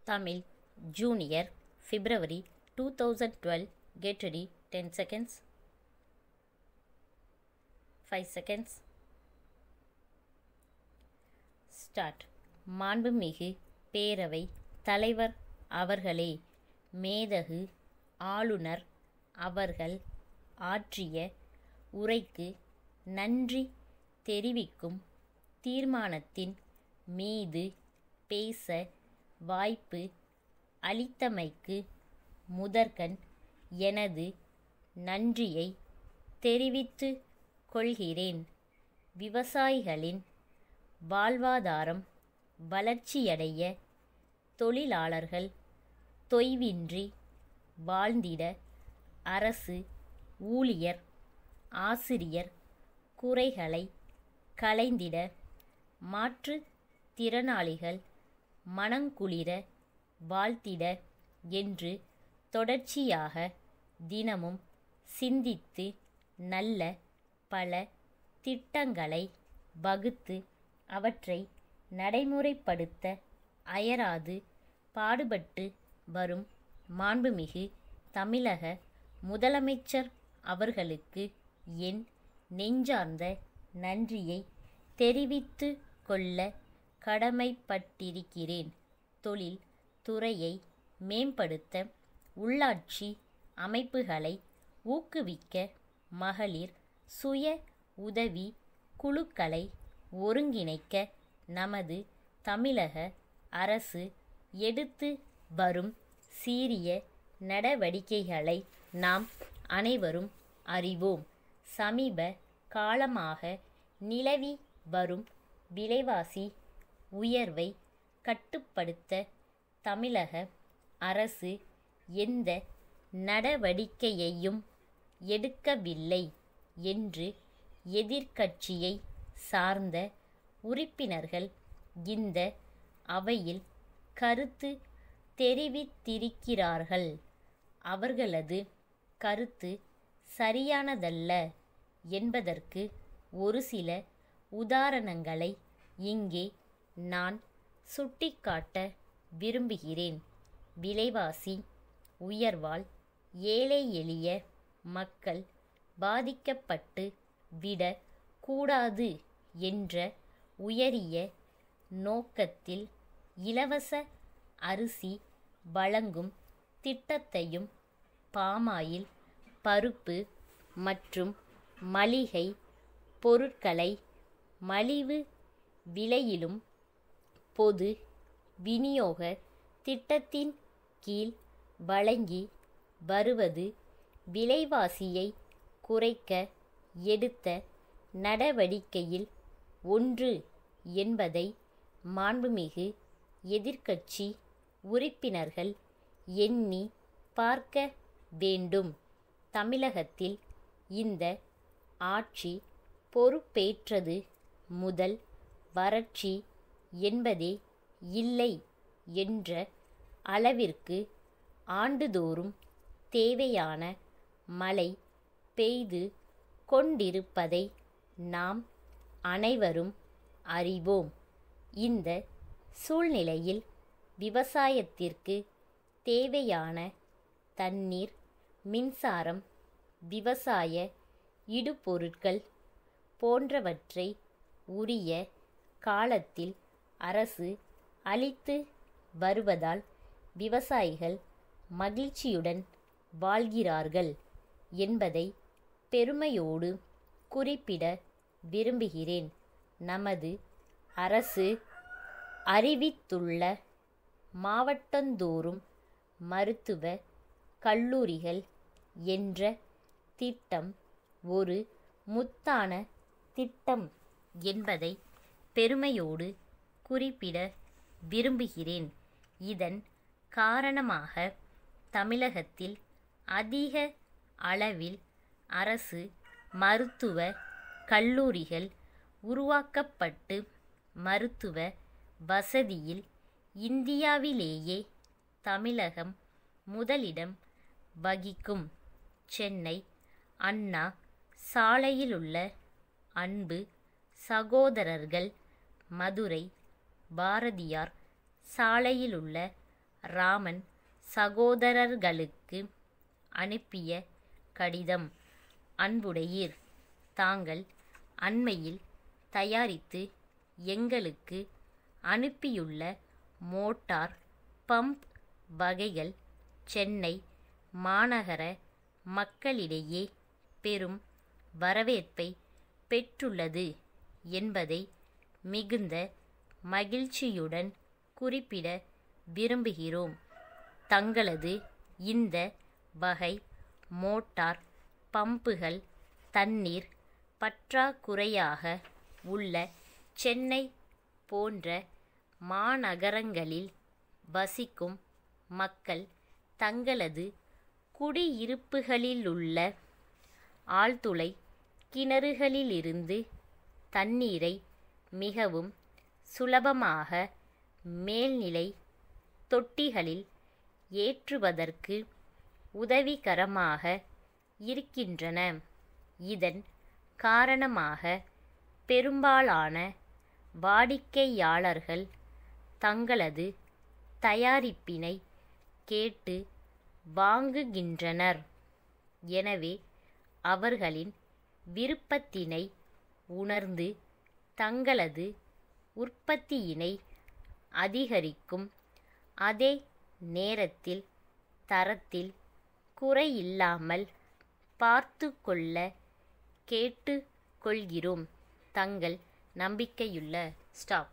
Tamil Junior February 2012. Get ready. 10 seconds. 5 seconds. Start. மாண்புமிகு பேரவை தலைவர் அவர்களே, மேதகு ஆளுநர் அவர்கள் ஆற்றிய உரைக்கு நன்றி தெரிவிக்கும் தீர்மானத்தின் மீது பேச வாய்ப்பு அளித்தமைக்கு முதற்கண் எனது நன்றியை தெரிவித்துக் கொள்கிறேன். விவசாயிகளின் வாழ்வாதாரம் வளர்ச்சியடைய, தொழிலாளர்கள் தொய்வின்றி வாழ்ந்திட, அரசு ஊழியர் ஆசிரியர் குறைகளை களைந்திட, மாற்றுத் திறனாளிகள் மனங்குளிர வாழ்த்திட என்று தொடர்ச்சியாக தினமும் சிந்தித்து நல்ல பல திட்டங்களை வகுத்து அவற்றை நடைமுறைப்படுத்த அயராது பாடுபட்டு வரும் மாண்புமிகு தமிழக முதலமைச்சர் அவர்களுக்கு என் நெஞ்சார்ந்த நன்றியை தெரிவித்துக் கொள்ள கடமைப்பட்டிருக்கிறேன். தொழில் துறையை மேம்படுத்த, உள்ளாட்சி அமைப்புகளை ஊக்குவிக்க, மகளிர் சுய உதவி குழுக்களை ஒருங்கிணைக்க நமது தமிழக அரசு எடுத்து வரும் சீரிய நடவடிக்கைகளை நாம் அனைவரும் அறிவோம். சமீப காலமாக நிலவி வரும் விலைவாசி உயர்வை கட்டுப்படுத்த தமிழக அரசு எந்த நடவடிக்கையையும் எடுக்கவில்லை என்று எதிர்க்கட்சியை சார்ந்த உறுப்பினர்கள் இந்த அவையில் கருத்து தெரிவித்திருக்கிறார்கள். அவர்களது கருத்து சரியானதல்ல என்பதற்கு ஒரு சில உதாரணங்களை இங்கே நான் சுட்டிக்காட்ட விரும்புகிறேன். விலைவாசி உயர்வால் ஏழை எளிய மக்கள் பாதிக்கப்பட்டு விடக் கூடாது என்ற உயரிய நோக்கத்தில் இலவச அரிசி வழங்கும் திட்டத்தையும், பாமாயில், பருப்பு மற்றும் மளிகை பொருட்களை மலிவு விலையிலும் பொது விநியோக திட்டத்தின் கீழ் வழங்கி வருவது விலைவாசியை குறைக்க எடுத்த நடவடிக்கையில் ஒன்று என்பதை மாண்புமிகு எதிர்க்கட்சி உறுப்பினர்கள் எண்ணி பார்க்க வேண்டும். தமிழகத்தில் இந்த ஆட்சி பொறுப்பேற்றது முதல் வறட்சி என்பதே இல்லை என்ற அளவிற்கு ஆண்டுதோறும் தேவையான மழை பெய்து கொண்டிருப்பதை நாம் அனைவரும் அறிவோம். இந்த சூழ்நிலையில் விவசாயத்திற்கு தேவையான தண்ணீர், மின்சாரம், விவசாய இடுபொருட்கள் போன்றவற்றை உரிய காலத்தில் அரசு அளித்து வருவதால் விவசாயிகள் மகிழ்ச்சியுடன் வாழ்கிறார்கள் என்பதை பெருமையோடு குறிப்பிட விரும்புகிறேன். நமது அரசு அறிவித்துள்ள மாவட்டந்தோறும் மருத்துவ கல்லூரிகள் என்ற திட்டம் ஒரு முத்தான திட்டம் என்பதை பெருமையோடு குறிப்பிட விரும்புகிறேன். இதன் காரணமாக தமிழகத்தில் அதிக அளவில் அரசு மருத்துவ கல்லூரிகள் உருவாக்கப்பட்டு மருத்துவ வசதியில் இந்தியாவிலேயே தமிழகம் முதலிடம் வகிக்கும். சென்னை அண்ணா சாலையிலுள்ள அன்பு சகோதரர்கள், மதுரை பாரதியார் சாலையிலுள்ள ராமன் சகோதரர்களுக்கு அனுப்பிய கடிதம். அன்புடையீர், தாங்கள் அண்மையில் தயாரித்து எங்களுக்கு அனுப்பியுள்ள மோட்டார் பம்ப் வகைகள் சென்னை மாநகர மக்களிடையே பெரும் வரவேற்பை பெற்றுள்ளது என்பதை மிகுந்த மகிழ்ச்சியுடன் குறிப்பிட விரும்புகிறோம். தங்களது இந்த வகை மோட்டார் பம்புகள் தண்ணீர் பற்றாக்குறையாக உள்ள சென்னை போன்ற மாநகரங்களில் வசிக்கும் மக்கள் தங்களது குடியிருப்புகளிலுள்ள ஆழ்துளை கிணறுகளிலிருந்து தண்ணீரை மிகவும் சுலபமாக மேல்நிலை தொட்டிகளில் ஏற்றுவதற்கு உதவிகரமாக இருக்கின்றன. இதன் காரணமாக பெரும்பாலான வாடிக்கையாளர்கள் தங்களது தயாரிப்பினை கேட்டு வாங்குகின்றனர். எனவே அவர்களின் விருப்பத்தினை உணர்ந்து தங்களது உற்பத்தியினை அதிகரிக்கும் அதே நேரத்தில் தரத்தில் குறையில்லாமல் பார்த்துக்கொள்ள கேட்டுக்கொள்கிறோம். தங்கள் நம்பிக்கையுள்ள ஸ்டாப்.